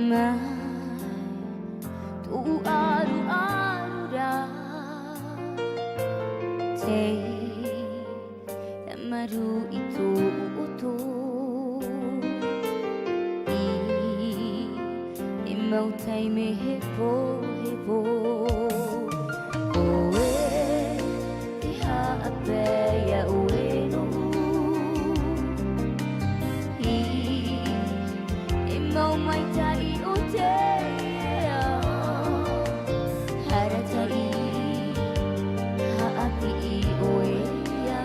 mai tu aru ra te amaru itu utu I mau tai me he po oe I ha ape ya oe no I mau mai tai o te hara tai ha api I oe ya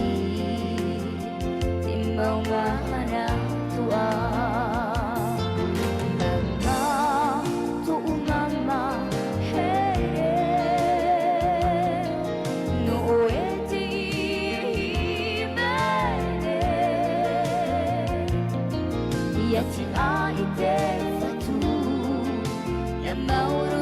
I mau mahana tua Ia ti ai te fatu Na mauro